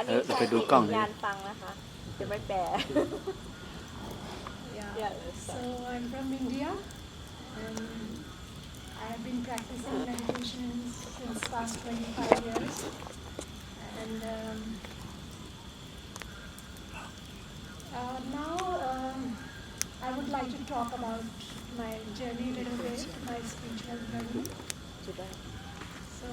เราไปดูกล้อง งา ดิ นฟังนะคะจะไม่แปล Yeah. So I'm from India, and I have been practicing meditation since past 25 years. And now I would like to talk about my journey a little bit, my spiritual journey. So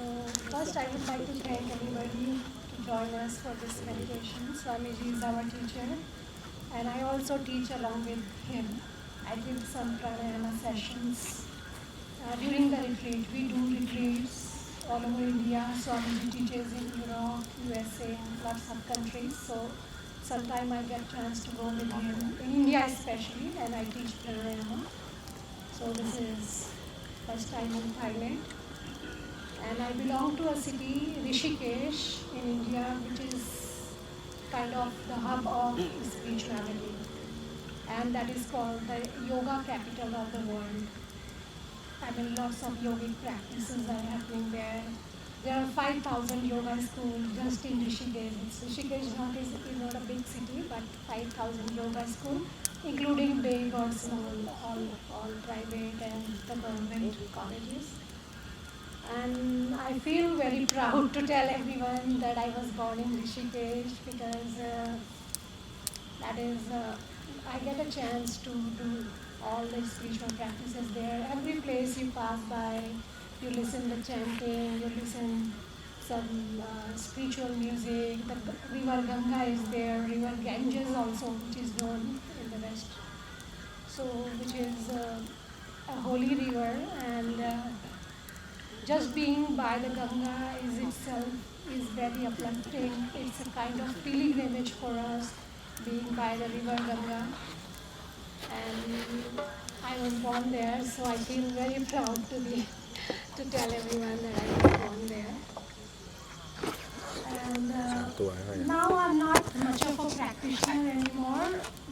first I would like to thank everybody to join us for this meditation. Swamiji is our teacher, and I also teach along with him. I give some pranayama sessions. During the retreat, we do retreats all over India. Swamiji teaches in Europe, USA, lots of countries. So sometime I get chance to go with him, in India especially, and I teach pranayama. So this is first time in Thailand. And I belong to a city, Rishikesh, in India, which is kind of the hub of spirituality. And that is called the yoga capital of the world. I mean, lots of yogic practices are happening there. There are 5,000 yoga schools just in Rishikesh. Rishikesh is not a big city, but 5,000 yoga schools, including big or small, all private and the government colleges. And I feel very proud to tell everyone that I was born in Rishikesh, because that is, I get a chance to do all the spiritual practices there. Every place you pass by, you listen to chanting, you listen some spiritual music. The river Ganga is there, river Ganges also, which is known in the West. So, which is a holy river, and just being by the Ganga is itself is very uplifting. It's a kind of pilgrimage for us, being by the river Ganga. And I was born there, so I feel very proud to tell everyone that I was born there. And now I'm not much of a practitioner anymore.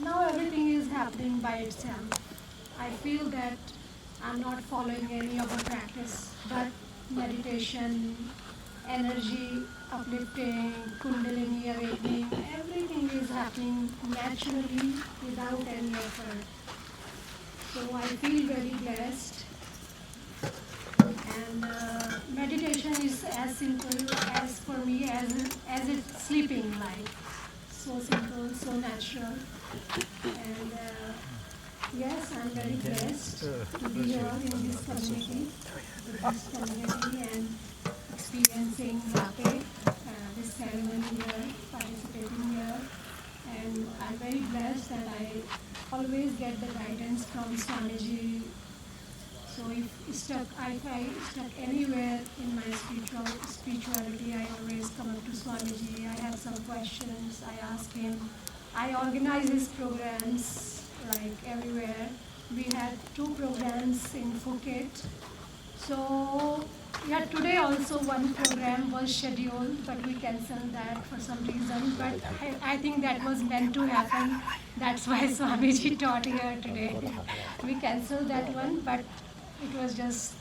Now everything is happening by itself. I feel that I'm not following any other practice, but meditation, energy uplifting, kundalini awakening, everything is happening naturally without any effort. So I feel very blessed. And meditation is as simple as for me as it's sleeping, like so simple, so natural. And yes, I'm very blessed to be here in this community, and experiencing Rape, this ceremony here, participating here. And I'm very blessed that I always get the guidance from Swamiji. So if I stuck anywhere in my spirituality, I always come up to Swamiji. I have some questions, I ask him. I organize his programs like everywhere. We had 2 programs in Phuket. So yeah, today also one program was scheduled, but we cancelled that for some reason. But I think that was meant to happen. That's why Swamiji taught here today. We cancelled that one, but it was just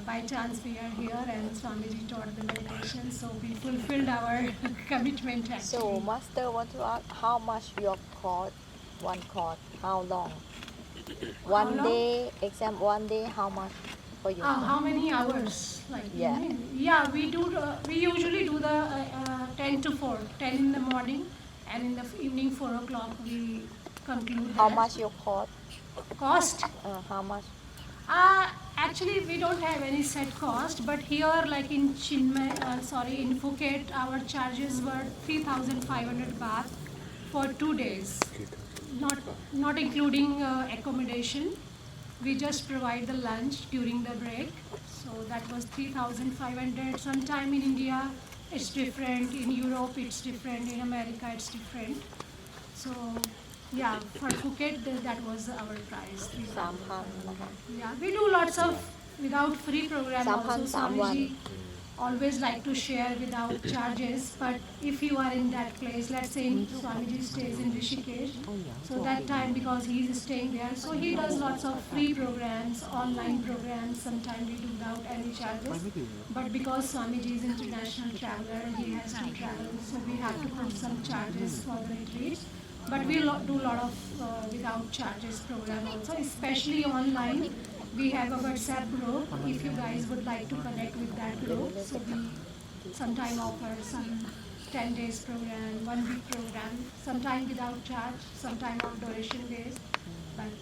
by chance we are here, and Swamiji taught the meditation, so we fulfilled our commitment actually. So Master want to ask how much your course, one course, how long? One long? day, exam 1 day, how much for you? How many hours? Like Yeah. Yeah, we usually do the 10 to 4, 10 in the morning, and in the evening 4 o'clock we conclude. How that. much your course? Cost? How much? Actually, we don't have any set cost, but here, like in in Phuket, our charges were 3,500 baht for 2 days, not including accommodation. We just provide the lunch during the break, so that was 3,500. Sometime in India, it's different. In Europe, it's different. In America, it's different. So. Yeah, for Phuket, that was our price. 3,000 นะคะ Yeah, we do lots of without free program also. 3,000 3 วัน Swamiji always like to share without charges. But if you are in that place, let's say Swamiji stays in Rishikesh, so that time because he is staying there, so he does lots of free programs, online programs. Sometimes we do without any charges. But because Swamiji is international traveler and he has to travel, so we have to put some charges for the retreats. But we do a lot of without charges program also, especially online. We have a WhatsApp group. If you guys would like to connect with that group, so we sometime offer some 10 days program, 1 week program, sometime without charge, sometime on donation based. But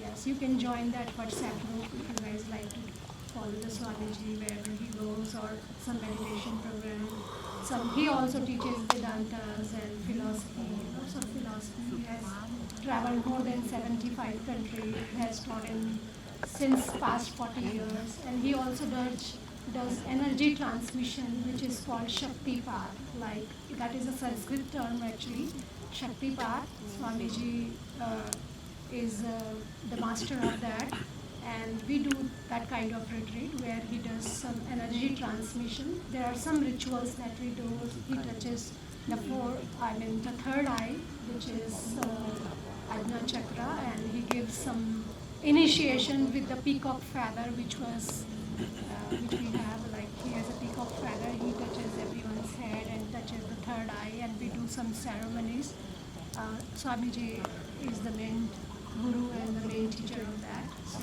yes, you can join that WhatsApp group if you guys like to follow the Swamiji wherever he goes, or some meditation program. He also teaches Vedantas and philosophy, lots of philosophy. He has traveled more than 75 countries, has taught in since past 40 years, and he also does energy transmission, which is called Shaktipat. Like that is a Sanskrit term actually, Shaktipat. Swamiji is the master of that, and we do that kind of retreat where he does some energy transmission. There are some rituals that we do. He touches the third eye, which is Ajna Chakra, and he gives some initiation with the peacock feather, which we have. Like he has a peacock feather, he touches everyone's head and touches the third eye, and we do some ceremonies. Swamiji is the main guru and the main teacher of that. So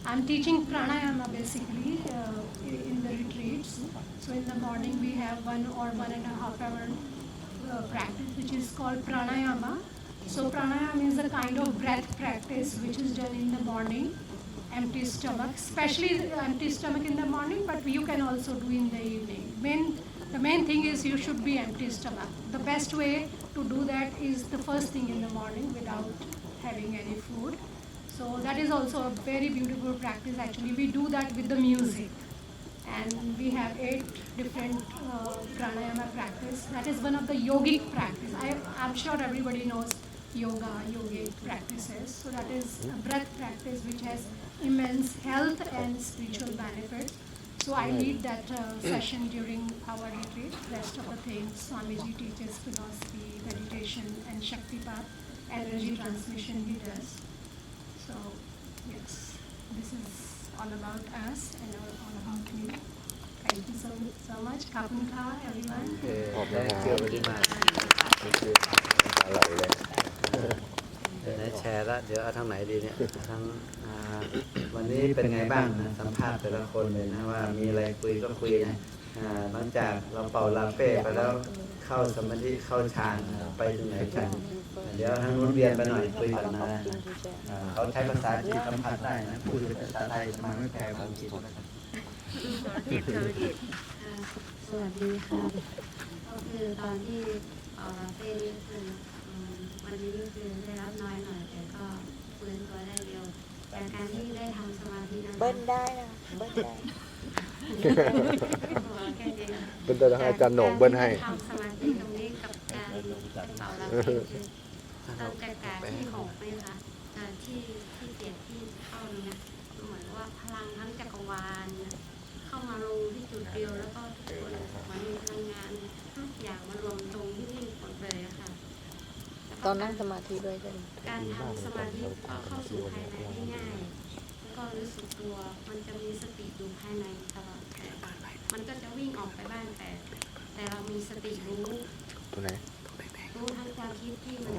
I'm teaching pranayama basically in the retreats. So in the morning we have 1 or 1.5 hour practice, which is called pranayama. So pranayama is a kind of breath practice which is done in the morning, empty stomach, especially empty stomach in the morning, but you can also do in the evening. The main thing is you should be empty stomach. The best way to do that is the first thing in the morning without having any food. So that is also a very beautiful practice actually. We do that with the music. And we have 8 different pranayama practice. That is one of the yogic practice. I'm sure everybody knows yogic practices. So that is a breath practice which has immense health and spiritual benefits. So I lead that session during our retreat. Rest of the things, Swamiji teaches philosophy, meditation, and Shaktipat, energy transmission he does. So yes, this is all about us and all about me. Thank you so much. Kapunka, everyone. Thank you very much อร่อยเลย เดี๋ยวแชร์ละเดี๋ยวเอาทางไหนดีเนี่ยทางวันนี้เป็นไงบ้างนะสัมภาษณ์แต่ละคนเลยนะว่ามีอะไรคุยก็คุยนะหลังจากเราเป่าลาเป้ไปแล้วเข้าสมาธิเข้าฌานไปถึงไหนกันเดี๋ยวทางนู้นเรียนไปหน่อยคุยกันนะเขาใช้ภาษาจีนสัมผัสได้นะพูดภาษาไทยมาไม่แพ้ภาษาจีน สวัสดีค่ะก็คือตอนที่เป็นคือวันนี้คือได้รับน้อยหน่อยแต่ก็ฟื้นตัวได้เร็วจากการที่ได้ทำสมาธินั้น เบิ้ลได้นะเบิ้ลได้ แค่เดียว เป็นตัวให้อาจารย์โหน่งเบิ้ลให้ ทำสมาธิตรงนี้กับการเป่าลาเต้คือตอนจากการที่หกไหมคะที่เสียงที่เข้าเนี่ยเหมือนว่าพลังทั้งจักรวาลเข้ามาลงที่จุดเดียวแล้วก็ทุกคนมันมีพลังงานทุกอย่างมารวมตรงที่นี่หมดเลยอะค่ะ ตอนนั่งสมาธิด้วยใช่ไหม การทำสมาธิก็เข้าสู่ภายในได้ง่ายแล้วก็รู้สึกตัวมันจะมีสติอยู่ภายในตลอดแต่มันก็จะวิ่งออกไปบ้างแต่เรามีสติรู้ ตัวไหน รู้ทั้งความคิดที่มัน